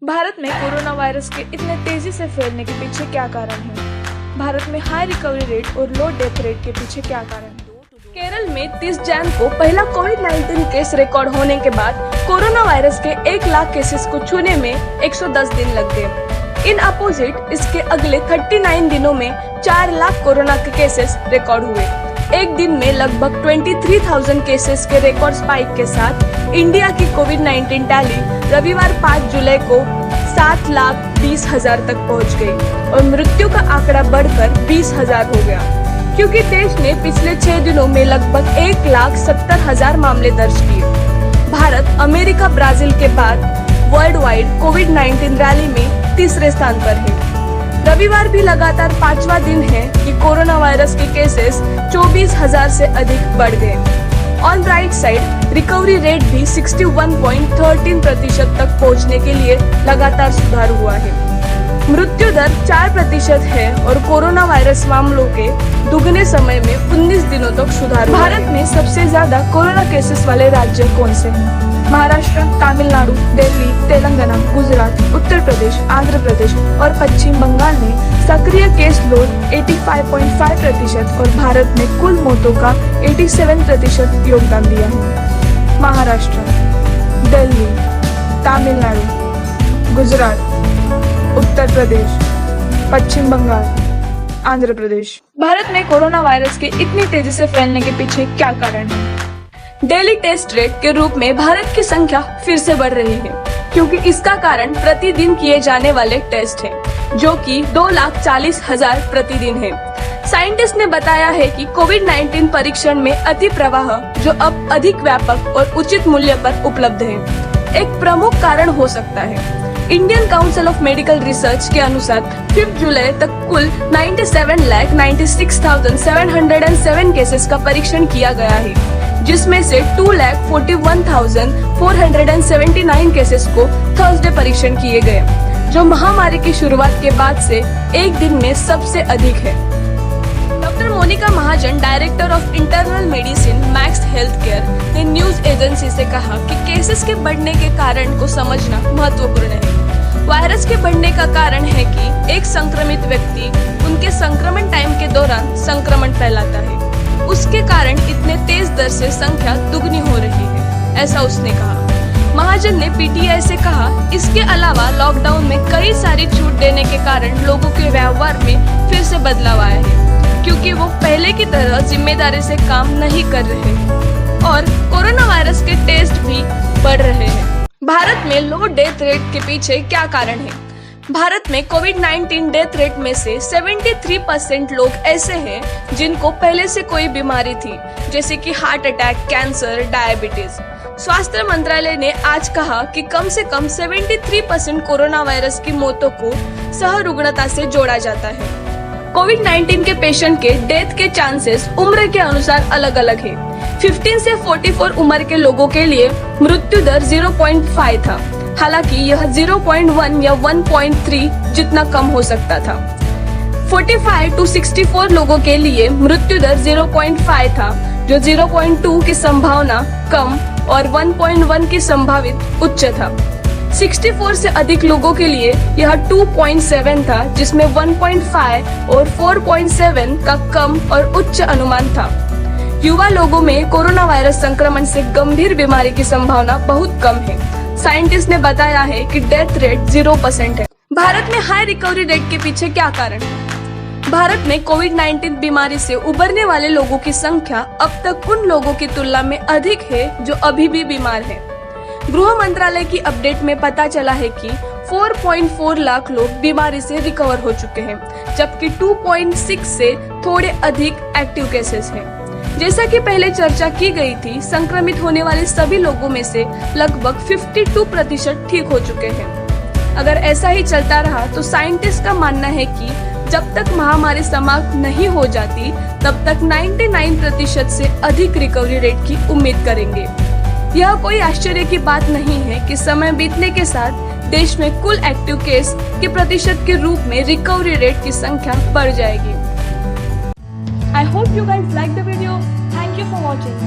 भारत में corona virus के इतने तेजी से फैलने के पीछे क्या कारण है? भारत में हाई रिकवरी रेट और लो डेथ रेट के पीछे क्या कारण है? केरल में 30 जैन को पहला कोविड-19 केस रिकॉर्ड होने के बाद कोरोना वायरस के 1 लाख केसेस को छूने में 110 दिन लग गए। इन अपोजिट इसके अगले 39 दिनों में 4 लाख कोरोना के केसेस रिकॉर्ड हुए। एक दिन में लगभग 23,000 केसेस के रिकॉर्ड स्पाइक के साथ इंडिया की कोविड-19 टैली रविवार 5 जुलाई को 7,20,000 तक पहुंच गई और मृत्यु का आंकड़ा बढ़कर 20,000 हो गया, क्योंकि देश ने पिछले 6 दिनों में लगभग 1,70,000 मामले दर्ज किए। भारत अमेरिका, ब्राजील के बाद वर्ल्ड वाइड कोविड-19 रैली में तीसरे स्थान पर है। रविवार भी लगातार 5वां दिन है कि कोरोना वायरस के केसेस 24,000 से अधिक बढ़ गए। On right side recovery rate भी 61.13% तक पहुंचने के लिए लगातार सुधार हुआ है। मृत्यु दर 4% है और कोरोना वायरस मामलों के दुगने समय में 19 दिनों तक सुधार हुआ है। भारत में सबसे ज्यादा कोरोना केसेस वाले राज्य कौन से हैं? महाराष्ट्र, तमिलनाडु, दिल्ली, तेलंगाना, गुजरात, उत्तर प्रदेश, आंध्र प्रदेश और पश्चिम बंगाल में सक्रिय केस लोड 85.5% और भारत में कुल मौतों का 87% योगदान दिया है। महाराष्ट्र, दिल्ली, तमिलनाडु, गुजरात, उत्तर प्रदेश, पश्चिम बंगाल, आंध्र प्रदेश। भारत में कोरोना वायरस के इतनी तेजी से फैलने के पीछे क्या कारण है? डेली टेस्ट रेट के रूप में भारत की संख्या फिर से बढ़ रही है, क्योंकि इसका कारण प्रतिदिन किए जाने वाले टेस्ट हैं, जो कि 2,40,000 प्रतिदिन है। साइंटिस्ट ने बताया है कि कोविड-19 परीक्षण में अति प्रवाह, जो अब अधिक व्यापक और उचित मूल्य पर उपलब्ध है, एक प्रमुख कारण हो सकता है। Indian council of medical research के अनुसार 5 जुलाई तक कुल 97,96,707 केसेस का परीक्षण किया गया है, जिसमें से 2,41,479 केसेस को थर्सडे परीक्षण किए गए, जो महामारी की शुरुआत के बाद से एक दिन में सबसे अधिक है। Doctor Monika Mahajan, director of internal medicine, Max Healthcare, ने न्यूज एजेंसी से कहा कि केसेस के बढ़ने के कारण को समझना महत्वपूर्ण है। वायरस के बढ़ने का कारण है कि एक संक्रमित व्यक्ति उनके संक्रमण टाइम के दौरान संक्रमण फैलाता है, उसके कारण इतने तेज दर से संख्या दुगनी हो रही है, ऐसा उसने कहा। महाजन ने पीटीआई से कहा, इसके अलावा लॉकडाउन में कई सारी छूट देने के कारण लोगों के व्यवहार में फिर से बदलाव आया है, क्योंकि वो पहले की तरह जिम्मेदारी से काम नहीं कर रहे और कोरोना वायरस के टेस्ट भी बढ़ रहे हैं। भारत में लो डेथ रेट के पीछे क्या कारण है? भारत में कोविड-19 डेथ रेट में से 73% लोग ऐसे हैं जिनको पहले से कोई बीमारी थी, जैसे कि हार्ट अटैक, कैंसर, डायबिटीज। स्वास्थ्य मंत्रालय ने आज कहा कि कम से कम 73% कोरोना वायरस की मौतों को सहरुग्णता से जोड़ा जाता है। कोविड-19 के पेशेंट के डेथ के चांसेस उम्र के अनुसार अलग अलग है। 15 से 44 उम्र के लोगों के लिए मृत्यु दर 0.5 था, हालांकि यह 0.1 या 1.3 जितना कम हो सकता था। 45 to 64 लोगों के लिए मृत्यु दर 0.5 था, जो 0.2 की संभावना कम और 1.1 की संभावित उच्च था। 64 से अधिक लोगों के लिए यह 2.7 था, जिसमें 1.5 और 4.7 का कम और उच्च अनुमान था। युवा लोगों में कोरोना वायरस संक्रमण से गंभीर बीमारी की संभावना बहुत कम है। साइंटिस्ट ने बताया है कि डेथ रेट 0% है। भारत में हाई रिकवरी रेट के पीछे क्या कारण है? भारत में कोविड-19 बीमारी से उबरने वाले लोगों की संख्या अब तक उन लोगों की तुलना में अधिक है जो अभी भी बीमार हैं। गृह मंत्रालय की अपडेट में पता चला है कि 4.4 लाख लोग बीमारी से रिकवर हो चुके हैं, जबकि 2.6 से थोड़े अधिक एक्टिव केसेस हैं। जैसा कि पहले चर्चा की गई थी, संक्रमित होने वाले सभी लोगों में से लगभग 52% ठीक हो चुके हैं। अगर ऐसा ही चलता रहा तो साइंटिस्ट का मानना है कि जब तक महामारी समाप्त नहीं हो जाती, तब तक 99% से अधिक रिकवरी रेट की उम्मीद करेंगे। यह कोई आश्चर्य की बात नहीं है कि समय बीतने के साथ देश में कुल एक्टिव केस के प्रतिशत के रूप में रिकवरी रेट की संख्या बढ़ जाएगी। I hope you guys liked the video. Thank you for watching.